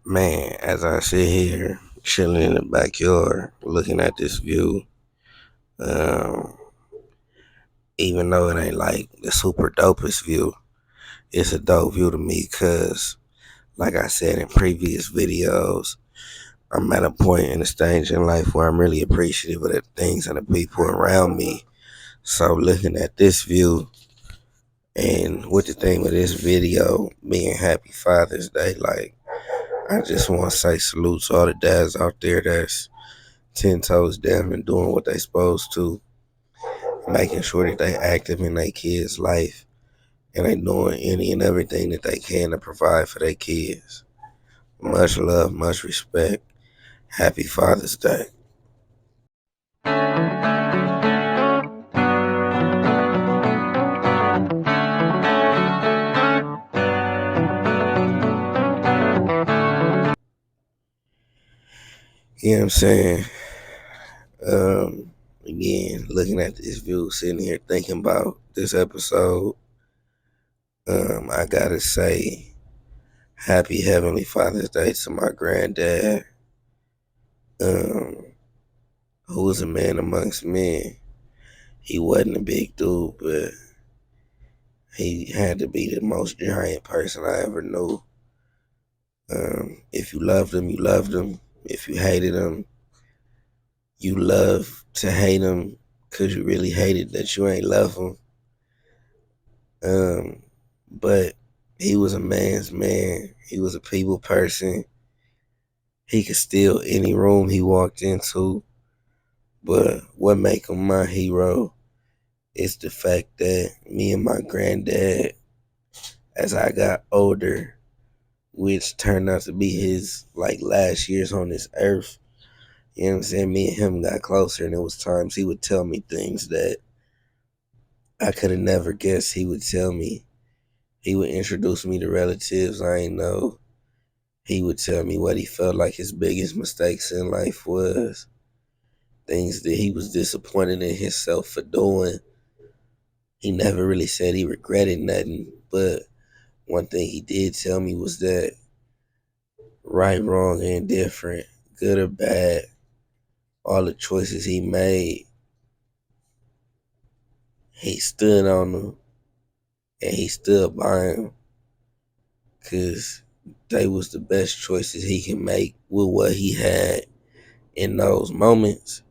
Man, as I sit here chilling in the backyard, looking at this view, um, even though it ain't like the super dopest view, it's a dope view to me because, like I said in previous videos, I'm at a point in the stage in life where I'm really appreciative of the things and the people around me. So looking at this view and with the theme of this video being Happy Father's Day, like I just want to say salute to all the dads out there that's 10 toes down and doing what they supposed to, making sure that they active in their kids' life and they doing any and everything that they can to provide for their kids. Much love, much respect. Happy Father's Day. You know what I'm saying? Again, looking at this view, sitting here thinking about this episode, I gotta say, Happy Heavenly Father's Day to my granddad, um, who was a man amongst men. He wasn't a big dude, but he had to be the most giant person I ever knew. If you loved him, you loved him. If you hated him, you love to hate him because you really hated that you ain't love him. But he was a man's man. He was a people person. He could steal any room he walked into. But what make him my hero is the fact that me and my granddad, as I got older, which turned out to be his like last years on this earth, you know what I'm saying? Me and him got closer, and there was times he would tell me things that I could have never guessed he would tell me. He would introduce me to relatives I ain't know. He would tell me what he felt like his biggest mistakes in life was, things that he was disappointed in himself for doing. He never really said he regretted nothing, but one thing he did tell me was that right, wrong, and indifferent, good or bad, all the choices he made, he stood on them and he stood by them because they was the best choices he can make with what he had in those moments.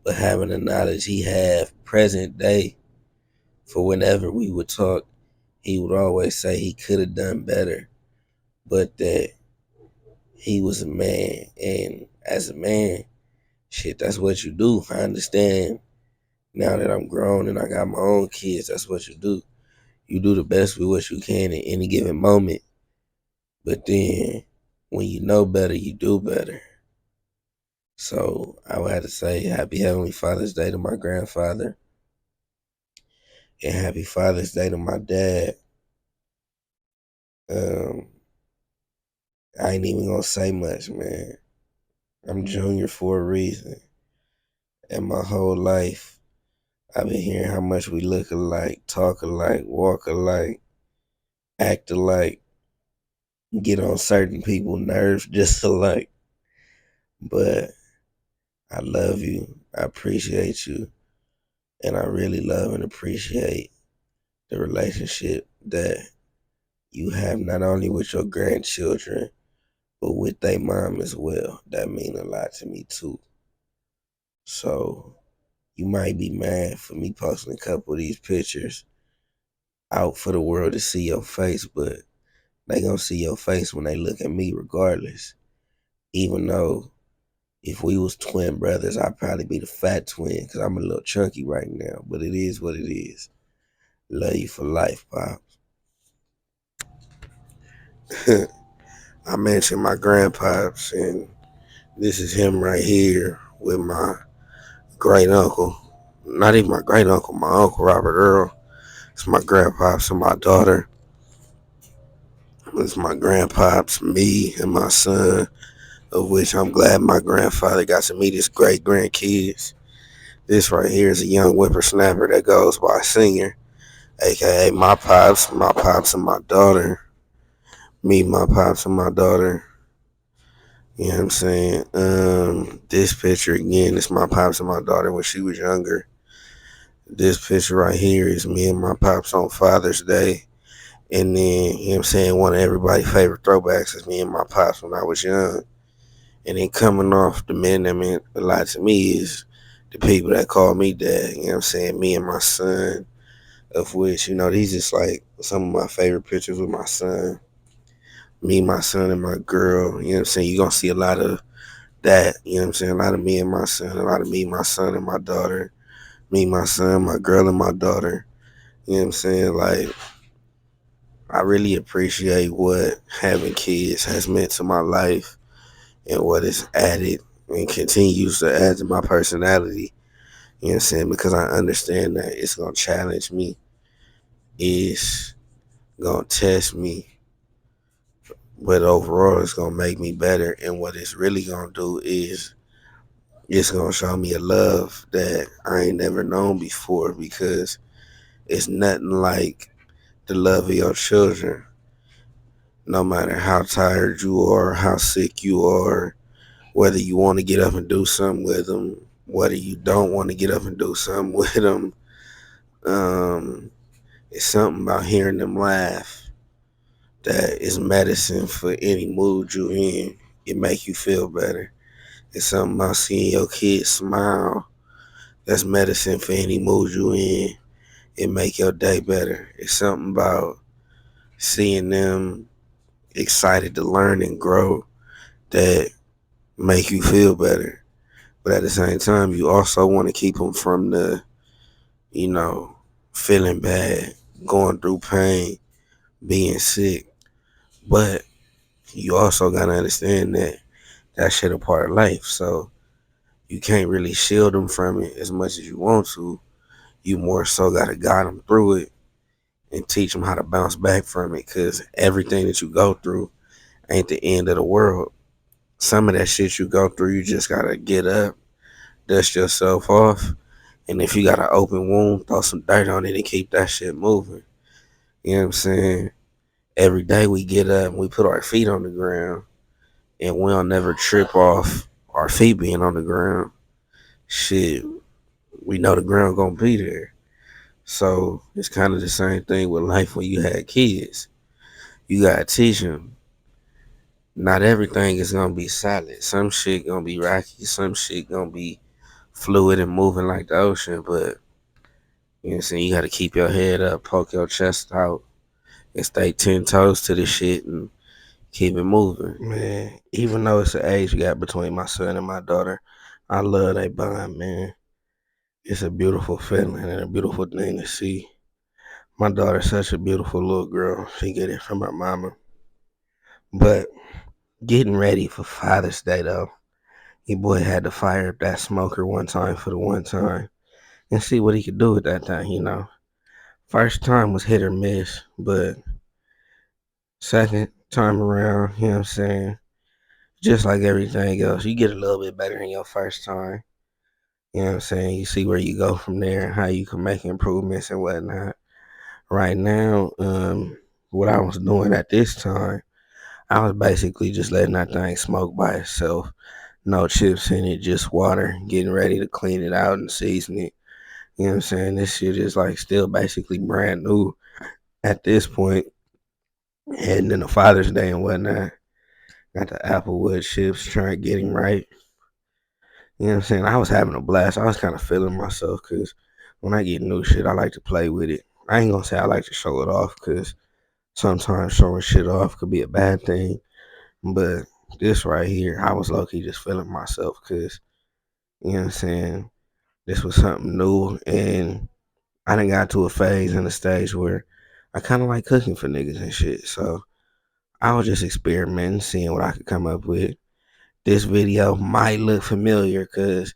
But having the knowledge he had present day, for whenever we would talk, he would always say he could have done better, but that he was a man. And as a man, shit, that's what you do. I understand now that I'm grown and I got my own kids, that's what you do. You do the best with what you can at any given moment. But then when you know better, you do better. So I would have to say Happy Heavenly Father's Day to my grandfather and Happy Father's Day to my dad. Um, I ain't even gonna say much, man. I'm Junior for a reason. And my whole life, I've been hearing how much we look alike, talk alike, walk alike, act alike, get on certain people's nerves just alike. But I love you. I appreciate you. And I really love and appreciate the relationship that you have not only with your grandchildren, but with their mom as well. That mean a lot to me too. So you might be mad for me posting a couple of these pictures out for the world to see your face, but they gonna see your face when they look at me regardless. Even though if we was twin brothers, I'd probably be the fat twin because I'm a little chunky right now. But it is what it is. Love you for life, Pops. I mentioned my grandpops, and this is him right here with my great uncle. Not even my great uncle, my uncle Robert Earl. It's my grandpops and my daughter. It's my grandpops, me, and my son, of which I'm glad my grandfather got to meet his great grandkids. This right here is a young whippersnapper that goes by Senior, aka my pops and my daughter. Me, my pops, and my daughter. You know what I'm saying? This picture again is my pops and my daughter when she was younger. This picture right here is me and my pops on Father's Day. And then, you know what I'm saying, one of everybody's favorite throwbacks is me and my pops when I was young. And then coming off the men that meant a lot to me is the people that call me dad. You know what I'm saying? Me and my son, of which, you know, these is like some of my favorite pictures with my son. Me, my son, and my girl. You know what I'm saying? You're going to see a lot of that. You know what I'm saying? A lot of me and my son, a lot of me, my son, and my daughter. Me, my son, my girl, and my daughter. You know what I'm saying? Like, I really appreciate what having kids has meant to my life and what it's added and continues to add to my personality. You know what I'm saying? Because I understand that it's gonna challenge me, it's gonna test me, but overall it's gonna make me better. And what it's really gonna do is it's gonna show me a love that I ain't never known before because it's nothing like the love of your children. No matter how tired you are, how sick you are, whether you want to get up and do something with them, whether you don't want to get up and do something with them, um, it's something about hearing them laugh that is medicine for any mood you in. It make you feel better. It's something about seeing your kids smile. That's medicine for any mood you in. It make your day better. It's something about seeing them excited to learn and grow that make you feel better. But at the same time, you also want to keep them from the, you know, feeling bad, going through pain, being sick. But you also gotta understand that that shit a part of life. So you can't really shield them from it as much as you want to. You more so gotta guide them through it and teach them how to bounce back from it. Cause everything that you go through ain't the end of the world. Some of that shit you go through, you just gotta get up, dust yourself off, and if you got an open wound, throw some dirt on it and keep that shit moving. You know what I'm saying? Every day we get up and we put our feet on the ground and we'll never trip off our feet being on the ground. Shit, we know the ground gonna be there. So it's kind of the same thing with life when you had kids. You gotta teach them. Not everything is gonna be solid. Some shit gonna be rocky. Some shit gonna be fluid and moving like the ocean. But you know what I'm saying? You gotta keep your head up, poke your chest out, and stay 10 toes to the shit and keep it moving. Man, even though it's the age gap between my son and my daughter, I love that bond, man. It's a beautiful feeling and a beautiful thing to see. My daughter's such a beautiful little girl. She get it from her mama. But getting ready for Father's Day though, your boy had to fire up that smoker one time for the one time and see what he could do with that thing. First time was hit or miss, but second time around, you know what I'm saying? Just like everything else, you get a little bit better in your first time. You know what I'm saying? You see where you go from there and how you can make improvements and whatnot. Right now, what I was doing at this time, I was basically just letting that thing smoke by itself. No chips in it, just water, getting ready to clean it out and season it. You know what I'm saying? This shit is like still basically brand new at this point. Heading into Father's Day and whatnot. Got the Applewood chips, trying to get him right. You know what I'm saying? I was having a blast. I was kind of feeling myself because when I get new shit, I like to play with it. I ain't gonna say I like to show it off because sometimes showing shit off could be a bad thing. But this right here, I was low key just feeling myself because, you know what I'm saying? This was something new and I done got to a phase in the stage where I kind of like cooking for niggas and shit. So I was just experimenting, seeing what I could come up with. This video might look familiar because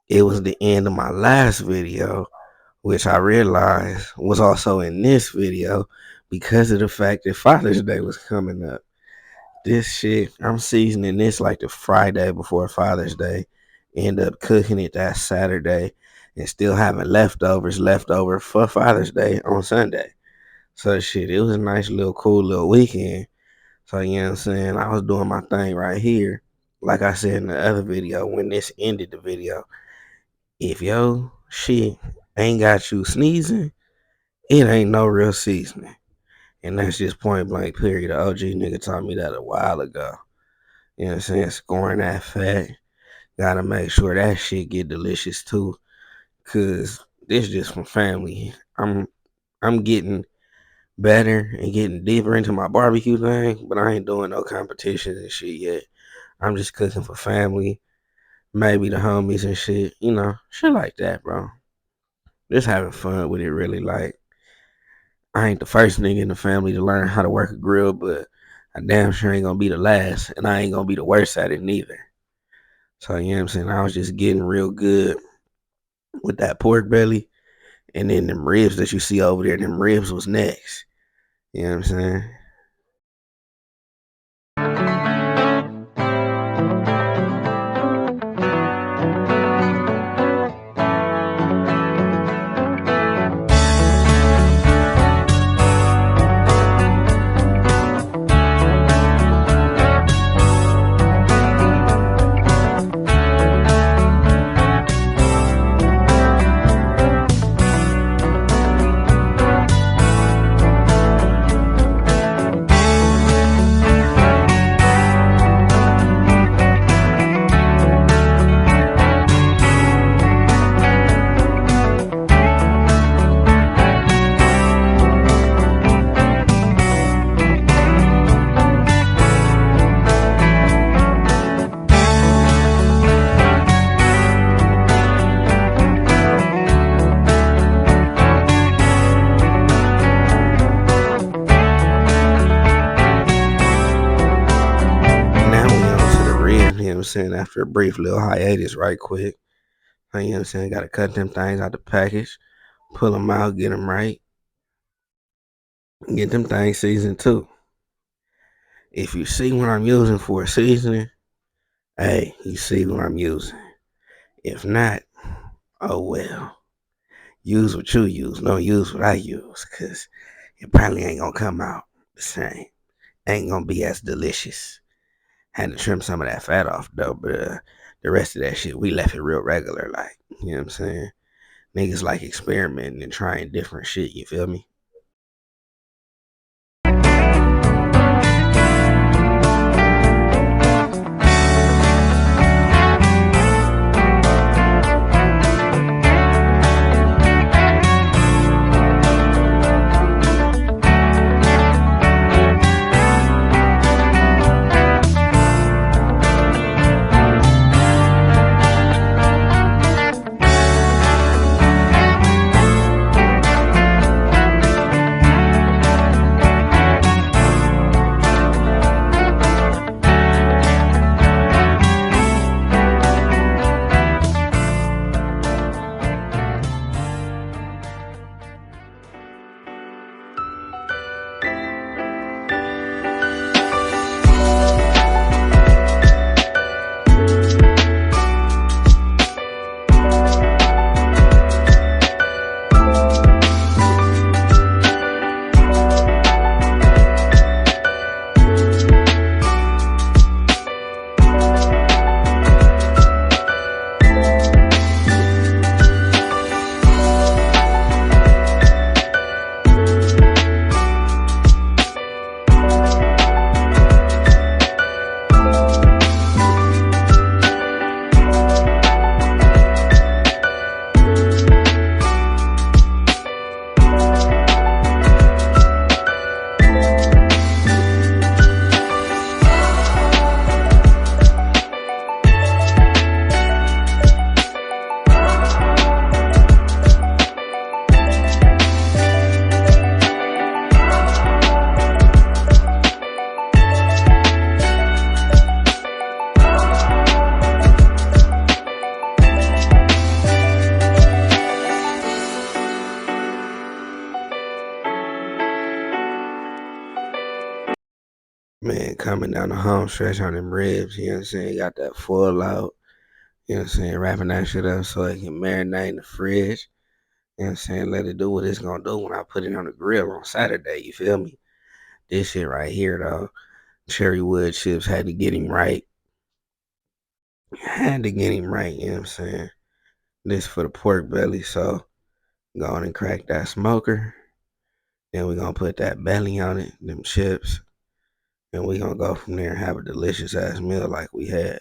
it was the end of my last video, which I realized was also in this video because of the fact that Father's Day was coming up. This shit, I'm seasoning this like the Friday before Father's Day. End up cooking it that Saturday and still having leftovers left over for Father's Day on Sunday. So shit, it was a nice little cool little weekend. So you know what I'm saying? I was doing my thing right here. like I said in the other video, when this ended the video, if yo shit ain't got you sneezing, it ain't no real seasoning. And that's just point blank period. The OG nigga taught me that a while ago. You know what I'm saying? Scoring that fat. Gotta make sure that shit get delicious too. Cause this just from family. I'm getting better and getting deeper into my barbecue thing, but I ain't doing no competitions and shit yet. I'm just cooking for family, maybe the homies and shit, shit like that, bro. Just having fun with it, really. Like, I ain't the first nigga in the family to learn how to work a grill, but I damn sure ain't gonna be the last, and I ain't gonna be the worst at it neither. So, you know what I'm saying? I was just getting real good with that pork belly, and then them ribs that you see over there, them ribs was next. You know what I'm saying? Now we on to the ribs, you know what I'm saying? After a brief little hiatus, right quick. You know what I'm saying? Gotta cut them things out the package, pull them out, get them right, get them things seasoned too. If you see what I'm using for a seasoning, hey, you see what I'm using. If not, oh well. Use what you use, don't use what I use, cause it probably ain't gonna come out the same. Ain't gonna be as delicious. Had to trim some of that fat off though, but the rest of that shit, we left it real regular, like, you know what I'm saying? Niggas like experimenting and trying different shit, you feel me? Man, coming down the home stretch on them ribs, you know what I'm saying? Got that full out, you know what I'm saying? Wrapping that shit up so it can marinate in the fridge. You know what I'm saying? Let it do what it's gonna do when I put it on the grill on Saturday, you feel me? This shit right here, though, cherry wood chips had to get him right. Had to get him right, you know what I'm saying? This for the pork belly, so go on and crack that smoker. Then we gonna put that belly on it, them chips, and we gonna go from there and have a delicious ass meal like we had.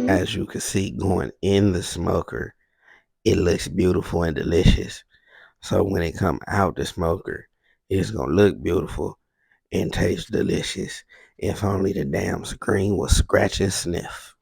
As you can see, going in the smoker, it looks beautiful and delicious. So when it come out the smoker, it's gonna look beautiful and taste delicious. If only the damn screen was scratch and sniff.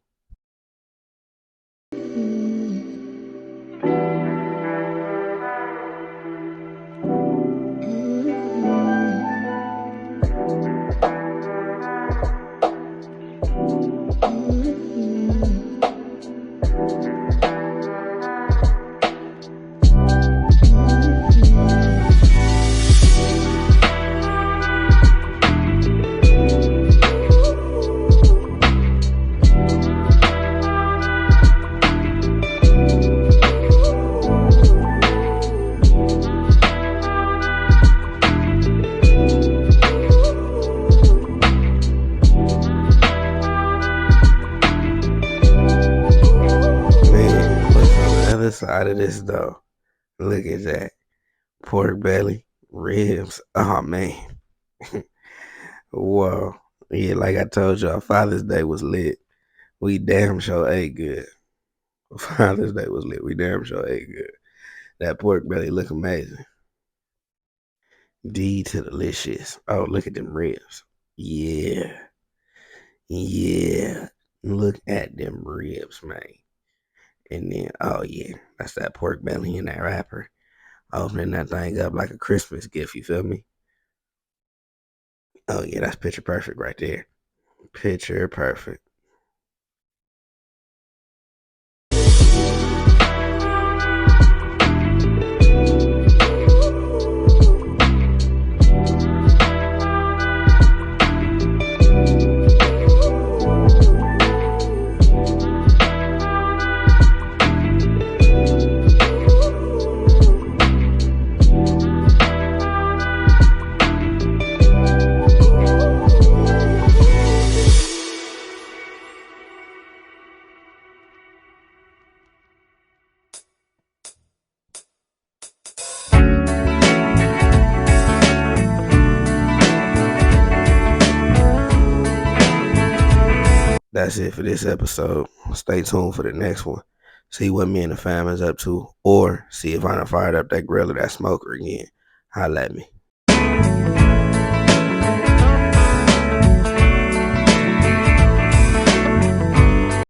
Side of this though, look at that pork belly, ribs. Oh man, whoa, yeah. Like I told y'all, Father's Day was lit. We damn sure ate good. Father's Day was lit. We damn sure ate good. That pork belly look amazing. D to delicious. Oh, look at them ribs. Yeah, yeah. Look at them ribs, man. And then, oh yeah, that's that pork belly in that wrapper. Opening that thing up like a Christmas gift, you feel me? Oh yeah, that's picture perfect right there. Picture perfect. That's it for this episode. Stay tuned for the next one. See what me and the fam is up to, or see if I done fired up that grill or that smoker again. Holla at me.